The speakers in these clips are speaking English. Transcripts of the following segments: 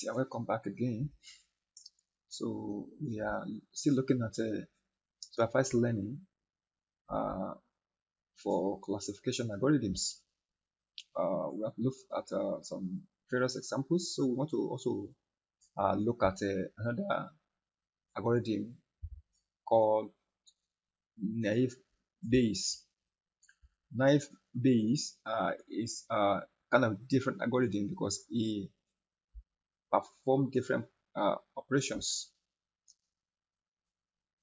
Yeah, welcome back again. So we are still looking at supervised learning uh, for classification algorithms. We have looked at some various examples. So we want to also look at another algorithm called naive Bayes. Naive Bayes is kind of different algorithm because it performs different operations.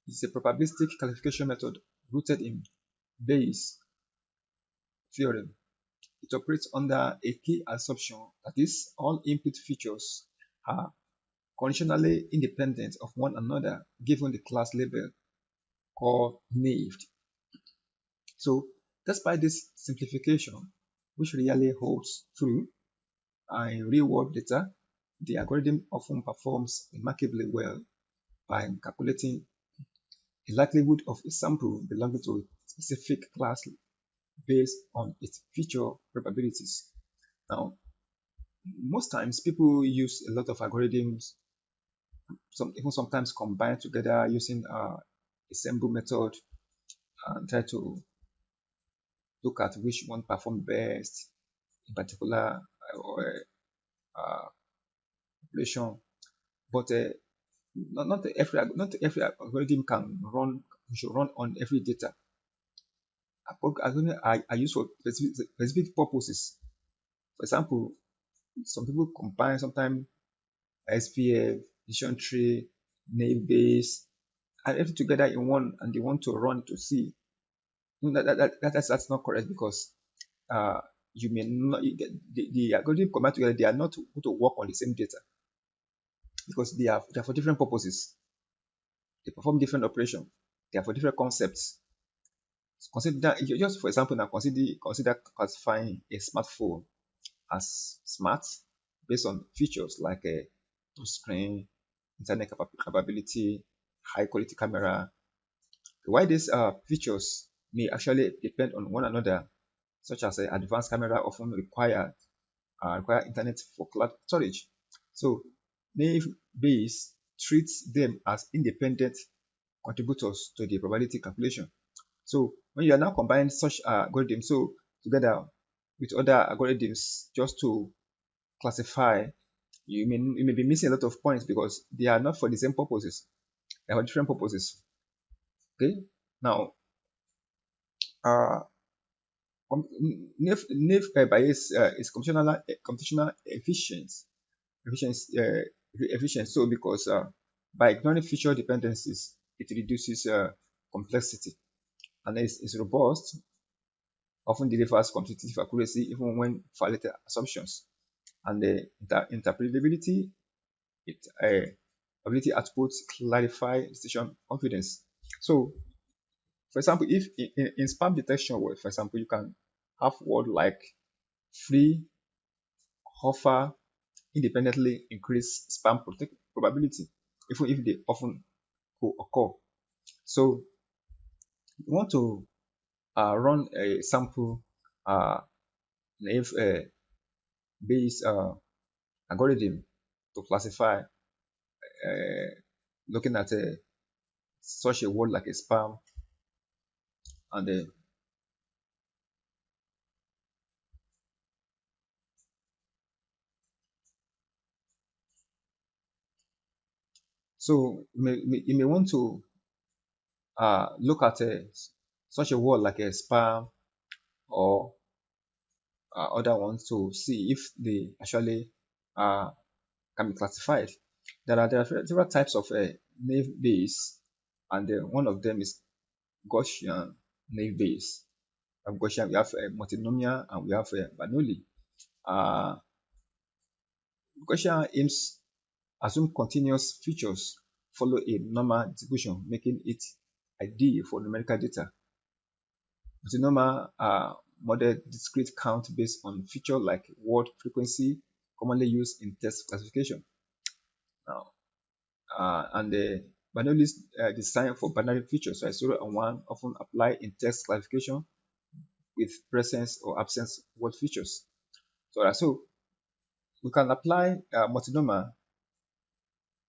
It's a probabilistic classification method rooted in Bayes' theorem. It operates under a key assumption that is, all input features are conditionally independent of one another given the class label called naived. So, despite this simplification, which really holds true in real-world data, the algorithm often performs remarkably well by calculating the likelihood of a sample belonging to a specific class based on its feature probabilities. Now, most times people use a lot of algorithms, even sometimes combined together using a sample method and try to look at which one perform best in particular or population. But not every algorithm can run should run on every data. Algorithms are used for specific purposes. For example, some people combine sometimes SPF, decision tree, naive Bayes, and everything together in one, and they want to run to see. That's not correct because you may not the algorithm combined together. They are not going to work on the same data because they are for different purposes. They perform different operations. They are for different concepts. Consider that, just for example, now consider classifying a smartphone as smart based on features like a touch screen, internet capability, high quality camera. Why these features may actually depend on one another, such as advanced camera often require internet for cloud storage. So naive Bayes treats them as independent contributors to the probability calculation. So when you are now combining such algorithms so together with other algorithms just to classify, you may be missing a lot of points because they are not for the same purposes. They are for different purposes. Okay. Now, naive Bayes is computational efficient. So because by ignoring feature dependencies, it reduces complexity and is robust, often delivers competitive accuracy even when violated assumptions. And the interpretability, it ability outputs clarify decision confidence. So, for example, if in spam detection word, for example, you can have word like free, offer, independently increase spam probability, even if they often co-occur. So you want to run a sample naive based algorithm to classify looking at such a word like a spam and so you may want to look at such a word like a spam or other ones to see if they actually can be classified. There are several types of naive Bayes, and one of them is Gaussian naive Bayes. Gaussian, we have multinomial and we have Bernoulli. Uh, Gaussian aims assume continuous features follow a normal distribution, making it ideal for numerical data. Multinomial model discrete count based on feature like word frequency, commonly used in text classification. Now, and the Bernoulli is designed for binary features, right? 0 and 1 often apply in text classification with presence or absence word features. So we can apply multinomial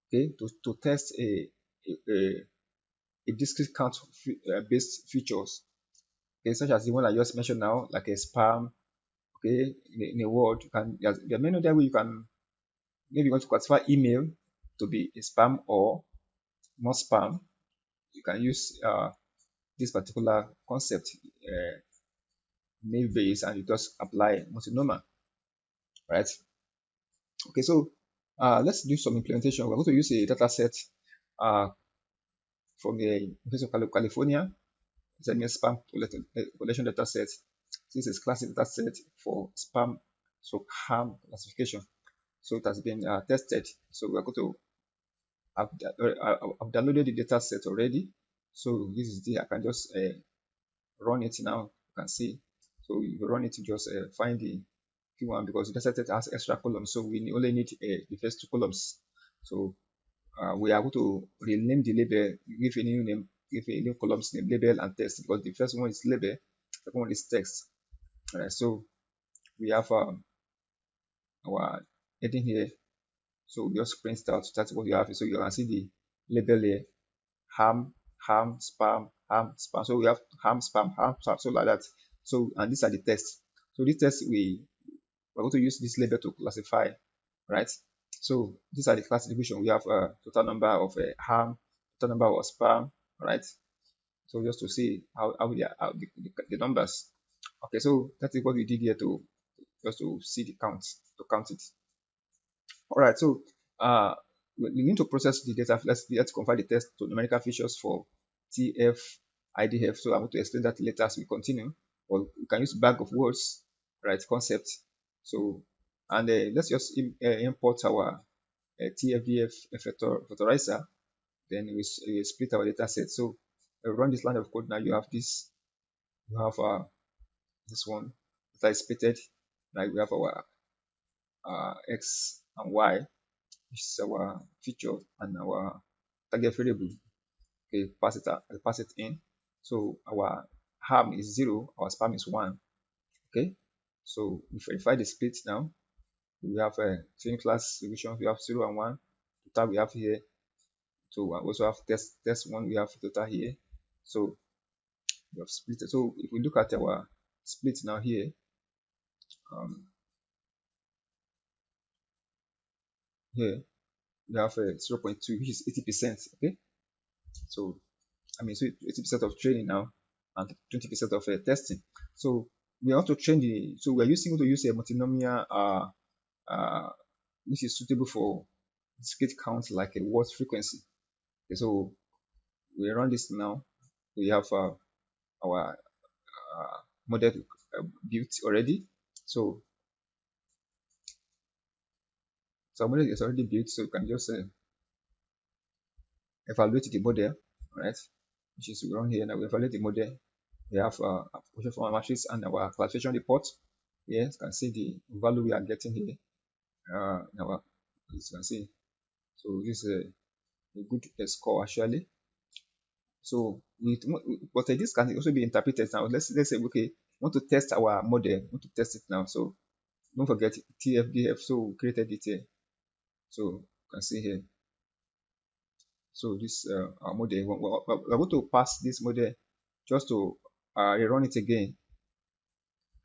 okay, to test a discrete count based features, okay, such as the one I just mentioned now, like a spam. Okay, in a word, you can there are many other way you can, maybe you want to classify email to be a spam or not spam. You can use this particular concept, name base, and you just apply multinomial, right? Okay, so let's do some implementation. We're going to use a data set uh, from the University of California. It's a new spam collection data set. This is classic data set for spam, so harm classification. So it has been tested. So we're going to I've downloaded the data set already. So this is the, I can just run it now. You can see. So you run it to just find the P1 because the data set has extra columns. So we only need the first 2 columns. So we are going to rename the label, give a new name, give a new columns name, label and text, because the first one is label, the second one is text. So we have our heading here. So we just print out, that's what you have. So you can see the label here, ham, spam, spam. So we have ham, spam, so like that. So, and these are the tests. So this test we're going to use this label to classify, right? So these are the classification. We have a total number of ham, total number of spam, right? So just to see how the numbers. Okay, so that is what we did here to just to see the count, to count it. All right, so we need to process the data. Let's convert the text to numerical features for TF, IDF. So I'm going to explain that later as we continue. Or we can use bag of words, right? Concept. So, and let's just import our TFDF factorizer. Then we split our data set. So run this line of code. Now you have this. You have this one that is splitted. Now we have our X and Y, which is our feature and our target variable. Okay, pass it in. So our ham is 0, our spam is 1. Okay, so we verify the split now. We have a training class solution. We have 0 and 1. Total we have here. So we also have test 1. We have total here. So we have split. So if we look at our split now here, here we have a 0.2, which is 80%. Okay, so I mean, so 80% of training now and 20% of testing. So we want to train the, so we're going to use a multinomial which is suitable for discrete count like a word frequency. Okay, so we run this now. We have our model built already. So our model is already built, so you can just evaluate the model, right? Which is run here. Now we evaluate the model. We have application for our matrix and our classification report. Yes, you can see the value we are getting here. Now, as you can see, so this is a good score actually. So but this can also be interpreted now. Let's say okay, want to test our model, want to test it now. So don't forget TFDF. So we created it here. So you can see here. So this our model. We're going to pass this model just to rerun it again.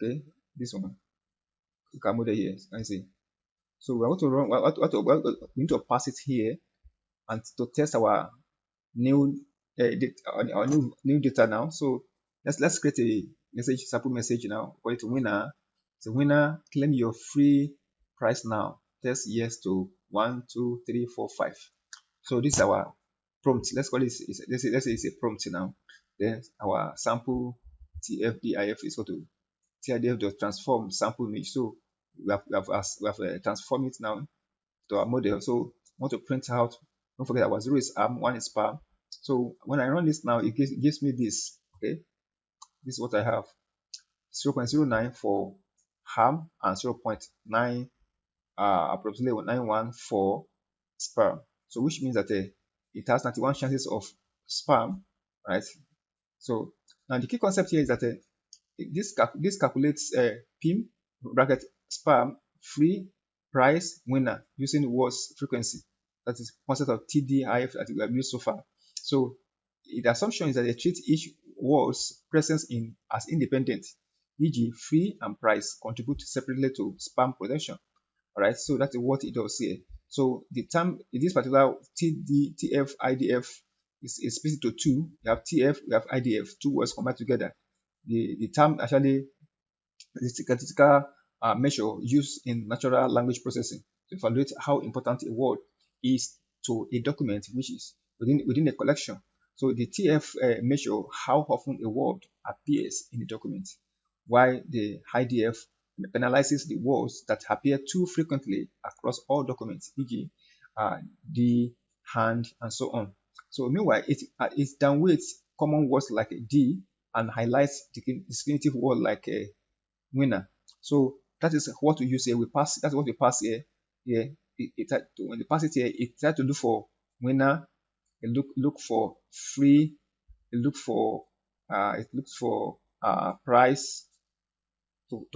Okay, this one. Click our model here. You can see. So we're going to run. We need to pass it here and to test our new our new data now. So let's create a message, sample message now. Call it winner. So winner, claim your free price now. Test yes to 1, 2, 3, 4, 5. So this is our prompt. Let's call it. Let's say it's a prompt now. Then our sample TFDIF is equal to TFDIF dot transform sample image. So we have transformed it now to our model. So we want to print out. Don't forget our 0 is arm, 1 is spam. So when I run this now, it gives me this. Okay, this is what I have: 0.09 for ham and 0.9 approximately 91 for spam. So which means that it has 91 chances of spam, right? So now the key concept here is that this calculates PIM bracket spam free price winner using words frequency. That is concept of TDIF that we have used so far. So the assumption is that they treat each word's presence in as independent, e.g., free and price contribute separately to spam protection. All right, so that's what it does here. So the term in this particular TF, IDF is split into two. You have TF, you have IDF, two words combined together. The term actually is a statistical measure used in natural language processing to evaluate how important a word is to a document which is within a collection. So the TF measure how often a word appears in the document, while the IDF penalizes the words that appear too frequently across all documents, e.g., the, hand, and so on. So meanwhile, it downweights common words like D and highlights distinctive words like winner. So that is what we use here. We pass. That's what we pass here. Yeah. When you pass it here, it tries to look for winner. It look for free. It looks for price to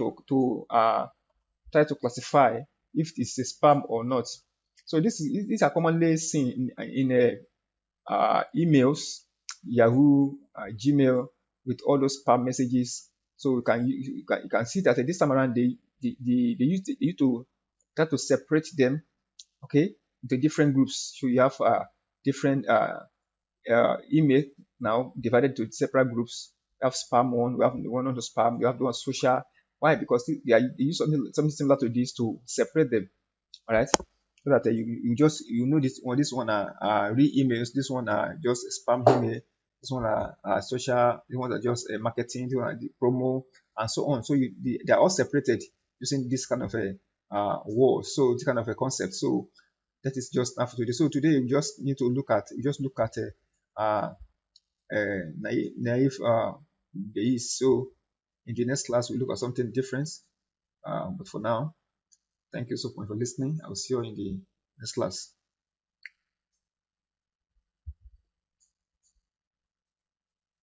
try to classify if it's a spam or not. So these are commonly seen in emails, Yahoo, Gmail, with all those spam messages. So you can see that this time around they used to try to separate them, okay, into different groups. So you have different email now divided to separate groups. You have spam one, we have the one on the spam, you have the one social. Why? Because they use something similar to this to separate them. All right, so that you know this one are real emails, this one are just spam email, this one are social, this one are just marketing, this one are the promo, and so on. So they are all separated using this kind of a word, so this kind of a concept. So that is just after today. So today we just need to look at naive base. So in the next class we look at something different. But for now, thank you so much for listening. I will see you in the next class.